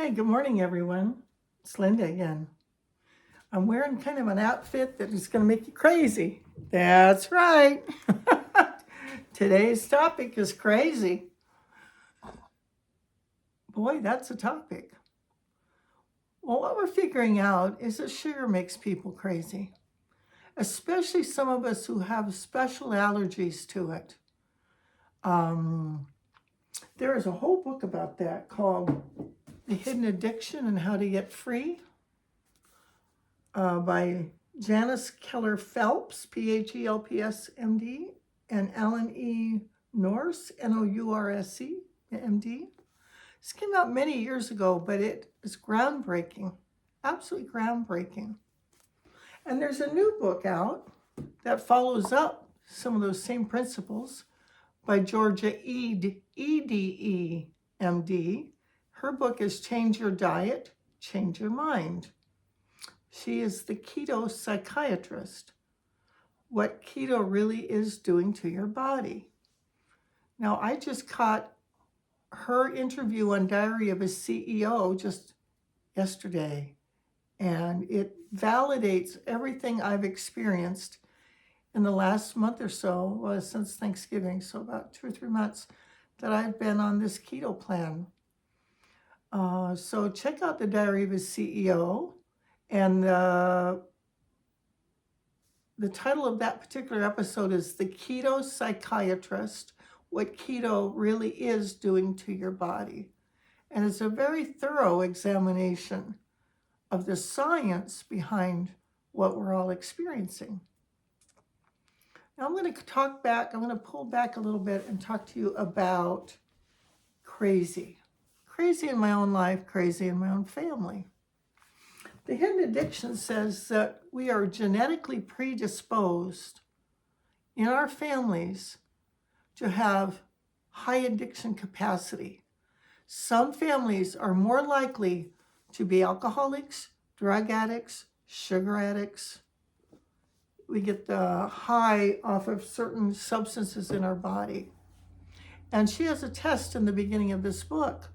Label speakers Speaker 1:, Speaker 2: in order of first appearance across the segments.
Speaker 1: Hey, good morning, everyone. It's Linda again. I'm wearing kind of an outfit that is going to make you crazy. That's right. Today's topic is crazy. Boy, that's a topic. Well, what we're figuring out is that sugar makes people crazy, especially some of us who have special allergies to it. Um, there is a whole book about that called The Hidden Addiction and How to Get Free by Janice Keller Phelps, PHELPS, MD, and Alan E. Norse, NOURSE, MD. This came out many years ago, but it is groundbreaking, absolutely groundbreaking. And there's a new book out that follows up some of those same principles by Georgia EDE, MD. Her book is Change Your Diet, Change Your Mind. She is the keto psychiatrist. What keto really is doing to your body. Now, I just caught her interview on Diary of a CEO just yesterday, and it validates everything I've experienced in the last month or so, since Thanksgiving, so about 2 or 3 months, that I've been on this keto plan. So check out the Diary of a CEO, and the title of that particular episode is The Keto Psychiatrist, What Keto Really Is Doing to Your Body. And it's a very thorough examination of the science behind what we're all experiencing. Now I'm going to pull back a little bit and talk to you about crazy. Crazy in my own life, crazy in my own family. The Hidden Addiction says that we are genetically predisposed in our families to have high addiction capacity. Some families are more likely to be alcoholics, drug addicts, sugar addicts. We get the high off of certain substances in our body. And she has a test in the beginning of this book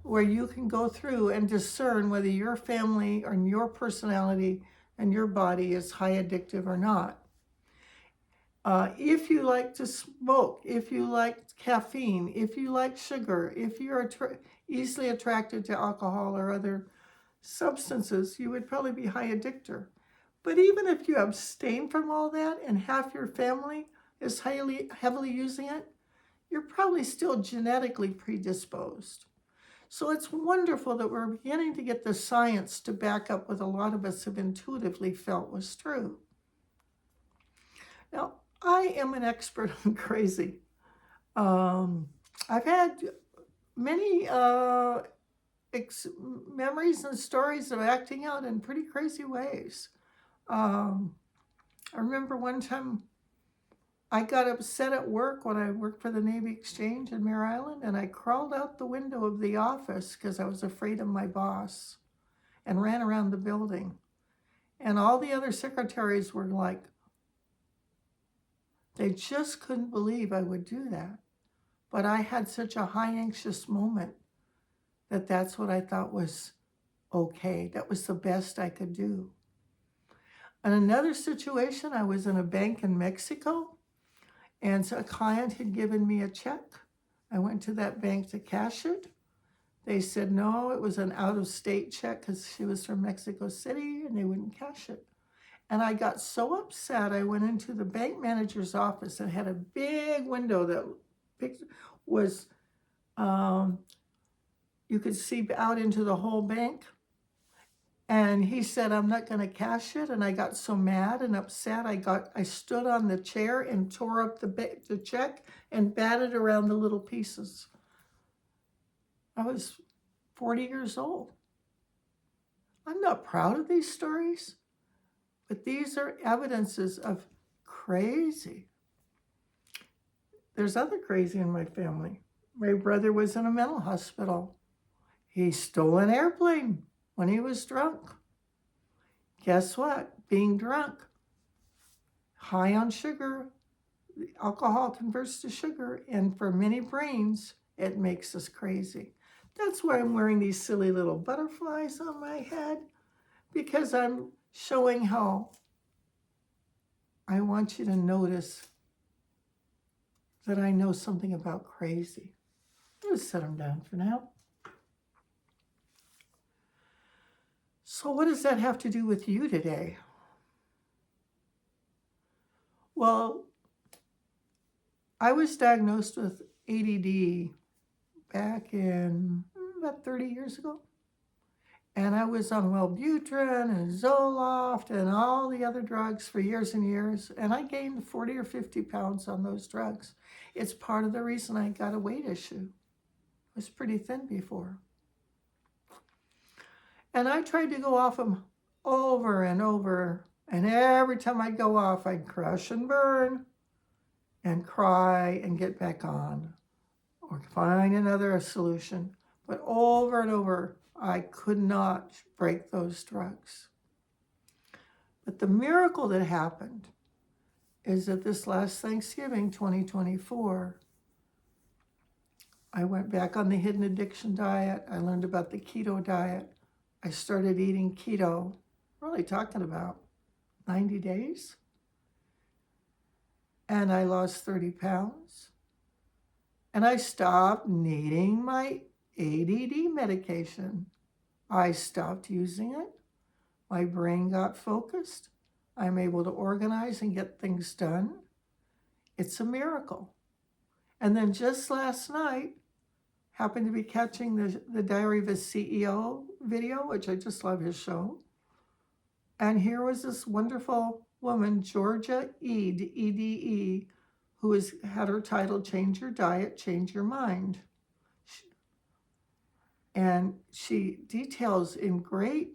Speaker 1: where you can go through and discern whether your family or your personality and your body is high addictive or not. If you like to smoke, if you like caffeine, if you like sugar, if you're easily attracted to alcohol or other substances, you would probably be high addictor. But even if you abstain from all that and half your family is heavily using it, you're probably still genetically predisposed. So it's wonderful that we're beginning to get the science to back up what a lot of us have intuitively felt was true. Now, I am an expert on crazy. I've had many memories and stories of acting out in pretty crazy ways. I remember one time I got upset at work when I worked for the Navy Exchange in Mare Island, and I crawled out the window of the office because I was afraid of my boss and ran around the building. And all the other secretaries were like, they just couldn't believe I would do that. But I had such a high anxious moment that that's what I thought was okay. That was the best I could do. In another situation, I was in a bank in Mexico, and so a client had given me a check. I went to that bank to cash it. They said no, it was an out-of-state check because she was from Mexico City, and they wouldn't cash it. And I got so upset, I went into the bank manager's office and had a big window that was, you could see out into the whole bank. And he said, I'm not going to cash it. And I got so mad and upset. I stood on the chair and tore up the check and batted around the little pieces. I was 40 years old. I'm not proud of these stories, but these are evidences of crazy. There's other crazy in my family. My brother was in a mental hospital. He stole an airplane when he was drunk. Guess what? Being drunk, high on sugar, alcohol converts to sugar, and for many brains, it makes us crazy. That's why I'm wearing these silly little butterflies on my head, because I'm showing how I want you to notice that I know something about crazy. Let's set them down for now. So what does that have to do with you today? Well, I was diagnosed with ADD back in about 30 years ago. And I was on Wellbutrin and Zoloft and all the other drugs for years and years. And I gained 40 or 50 pounds on those drugs. It's part of the reason I got a weight issue. I was pretty thin before. And I tried to go off them over and over. And every time I'd go off, I'd crash and burn and cry and get back on or find another solution. But over and over, I could not break those drugs. But the miracle that happened is that this last Thanksgiving, 2024, I went back on the hidden addiction diet. I learned about the keto diet. I started eating keto, really talking about 90 days. And I lost 30 pounds. And I stopped needing my ADD medication. I stopped using it. My brain got focused. I'm able to organize and get things done. It's a miracle. And then just last night, happened to be catching the Diary of a CEO video, which I just love his show. And here was this wonderful woman, Georgia Ede, E-D-E, who had her title, Change Your Diet, Change Your Mind. And she details in great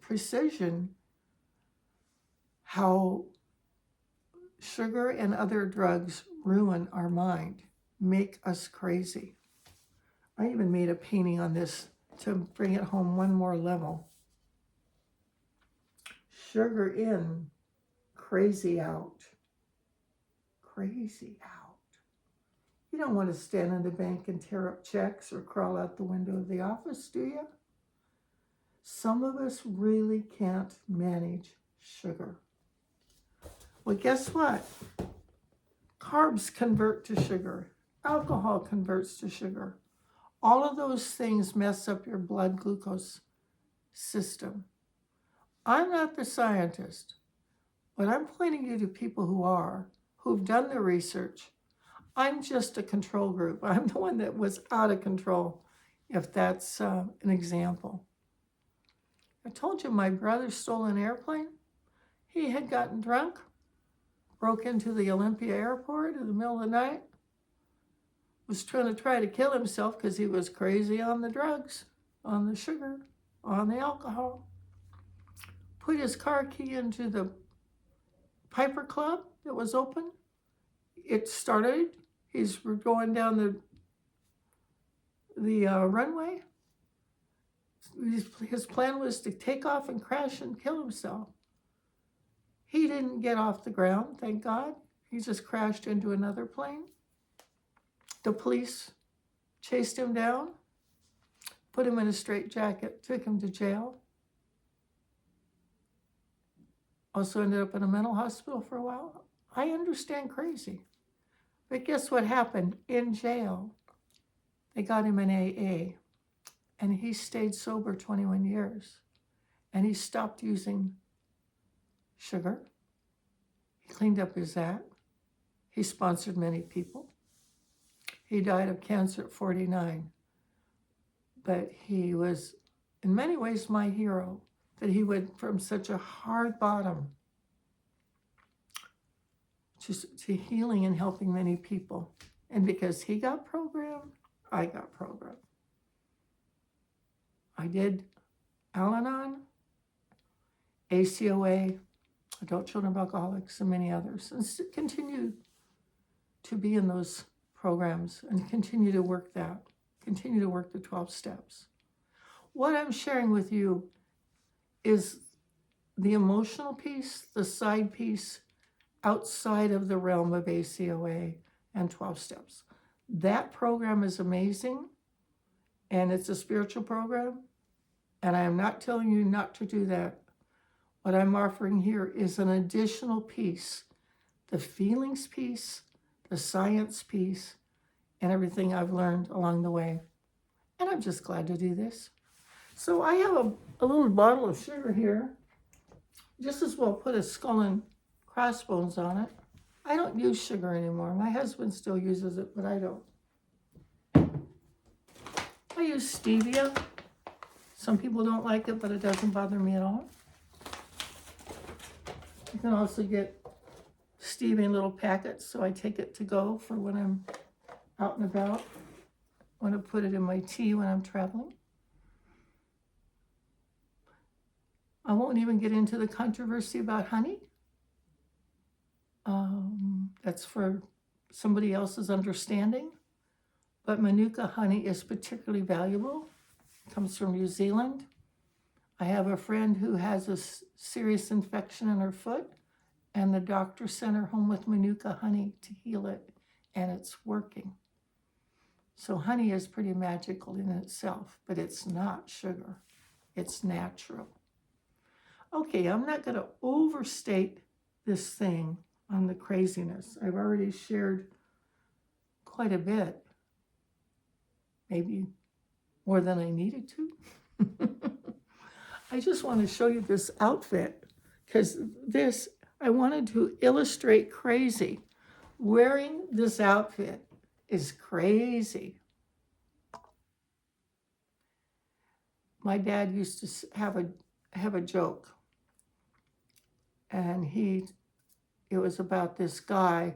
Speaker 1: precision how sugar and other drugs ruin our mind, make us crazy. I even made a painting on this to bring it home one more level. Sugar in, crazy out. Crazy out. You don't want to stand in the bank and tear up checks or crawl out the window of the office, do you? Some of us really can't manage sugar. Well, guess what? Carbs convert to sugar. Alcohol converts to sugar. All of those things mess up your blood glucose system. I'm not the scientist, but I'm pointing you to people who've done the research. I'm just a control group. I'm the one that was out of control, if that's an example. I told you my brother stole an airplane. He had gotten drunk, broke into the Olympia airport in the middle of the night, was trying to kill himself because he was crazy on the drugs, on the sugar, on the alcohol. Put his car key into the Piper Club that was open. It started. He's going down the runway. His plan was to take off and crash and kill himself. He didn't get off the ground, thank God. He just crashed into another plane. The police chased him down, put him in a straitjacket, took him to jail. Also ended up in a mental hospital for a while. I understand crazy. But guess what happened? In jail, they got him in AA, and he stayed sober 21 years. And he stopped using sugar. He cleaned up his act. He sponsored many people. He died of cancer at 49. But he was, in many ways, my hero, that he went from such a hard bottom to healing and helping many people. And because he got programmed, I got programmed. I did Al-Anon, ACOA, Adult Children of Alcoholics, and many others, and continue to be in those programs and continue to work the 12 steps. What I'm sharing with you is the emotional piece, the side piece, outside of the realm of ACOA and 12 steps. That program is amazing. and it's a spiritual program, and I am not telling you not to do that. What I'm offering here is an additional piece, the feelings piece, the science piece, and everything I've learned along the way. And I'm just glad to do this. So I have a little bottle of sugar here. Just as well put a skull and crossbones on it. I don't use sugar anymore. My husband still uses it, but I don't. I use stevia. Some people don't like it, but it doesn't bother me at all. You can also get stevia in little packets, so I take it to go for when I'm out and about. I want to put it in my tea when I'm traveling. I won't even get into the controversy about honey. That's for somebody else's understanding. But Manuka honey is particularly valuable. It comes from New Zealand. I have a friend who has a serious infection in her foot, and the doctor sent her home with Manuka honey to heal it, and it's working. So honey is pretty magical in itself, but it's not sugar. It's natural. Okay, I'm not going to overstate this thing on the craziness. I've already shared quite a bit, maybe more than I needed to. I just want to show you this outfit because I wanted to illustrate crazy. Wearing this outfit is crazy. My dad used to have a joke, and it was about this guy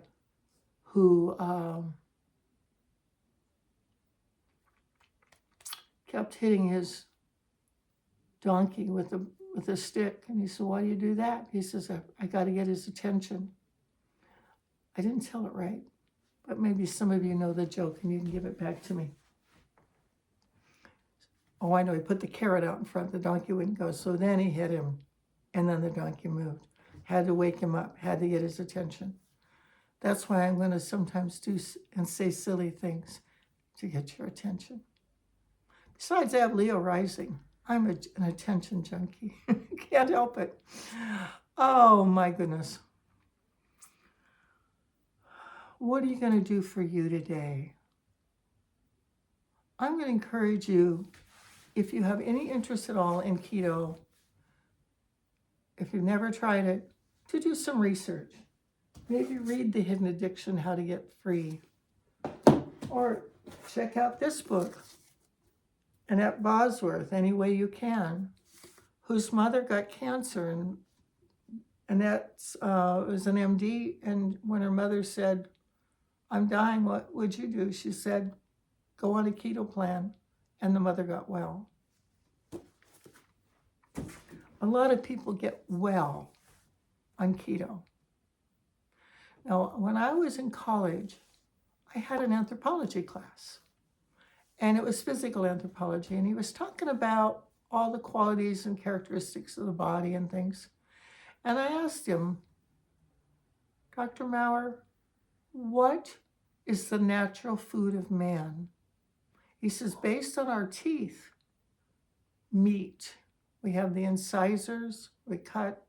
Speaker 1: who kept hitting his donkey with a stick, and he said, "Why do you do that?" He says, "I got to get his attention." I didn't tell it right, but maybe some of you know the joke and you can give it back to me. Oh, I know, he put the carrot out in front, the donkey wouldn't go, so then he hit him, and then the donkey moved. Had to wake him up, had to get his attention. That's why I'm going to sometimes do and say silly things to get your attention. Besides, I have Leo rising. I'm an attention junkie. Can't help it. Oh, my goodness. What are you going to do for you today? I'm going to encourage you, if you have any interest at all in keto, if you've never tried it, to do some research. Maybe read The Hidden Addiction, How to Get Free. Or check out this book, Annette Bosworth, Any Way You Can, whose mother got cancer. And Annette was an MD, and when her mother said, "I'm dying, what would you do?" she said, "Go on a keto plan," and the mother got well. A lot of people get well on keto. Now, when I was in college, I had an anthropology class, and it was physical anthropology, and he was talking about all the qualities and characteristics of the body and things. And I asked him, "Dr. Maurer, what is the natural food of man?" He says, "Based on our teeth, meat. We have the incisors, we cut.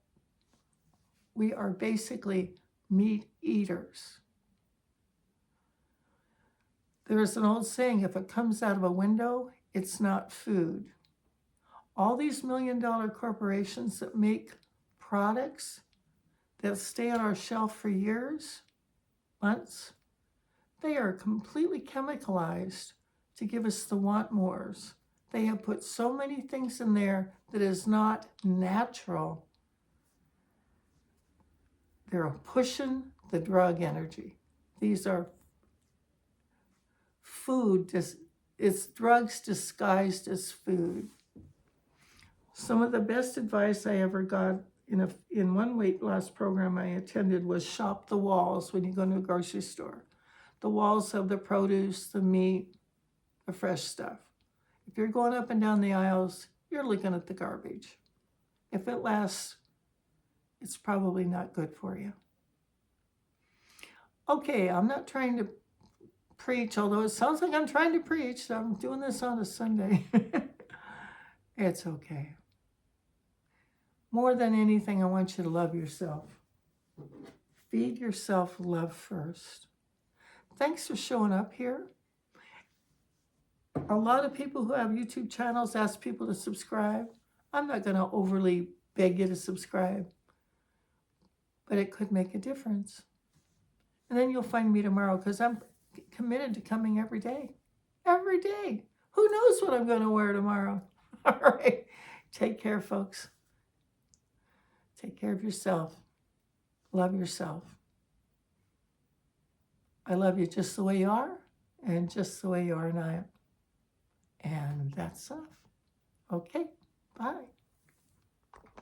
Speaker 1: We are basically meat eaters." There is an old saying, if it comes out of a window, it's not food. All these million-dollar corporations that make products that stay on our shelf for years, months, they are completely chemicalized to give us the want mores. They have put so many things in there that is not natural. They're pushing the drug energy. These are food, it's drugs disguised as food. Some of the best advice I ever got in one weight loss program I attended was shop the walls when you go to a grocery store. The walls have the produce, the meat, the fresh stuff. If you're going up and down the aisles, you're looking at the garbage. If it lasts, it's probably not good for you. Okay, I'm not trying to preach, although it sounds like I'm trying to preach. So I'm doing this on a Sunday. It's okay. More than anything, I want you to love yourself. Feed yourself love first. Thanks for showing up here. A lot of people who have YouTube channels ask people to subscribe. I'm not going to overly beg you to subscribe, but it could make a difference. And then you'll find me tomorrow because I'm committed to coming every day. Every day. Who knows what I'm going to wear tomorrow? All right. Take care, folks. Take care of yourself. Love yourself. I love you just the way you are and just the way you are now. And that's enough. Okay. Bye.